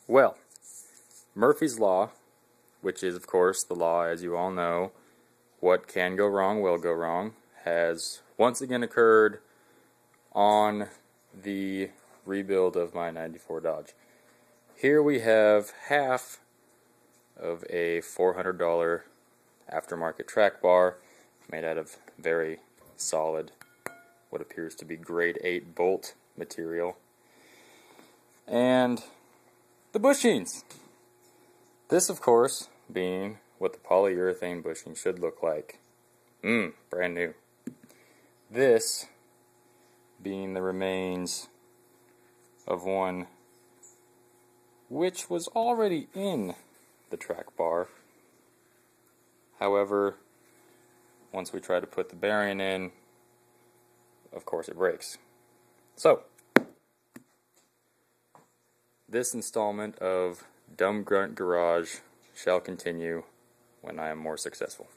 Well, Murphy's Law, which is of course the law, as you all know, what can go wrong will go wrong, has once again occurred on the rebuild of my 94 Dodge. Here we have half of a $400 aftermarket Trac-bar made out of very solid, what appears to be grade 8 bolt material, and the bushings. This, of course, being what the polyurethane bushing should look like. Brand new. This being the remains of one which was already in the Trac-bar. However, once we try to put the bearing in, of course it breaks. So, this installment of Dumb Grunt Garage shall continue when I am more successful.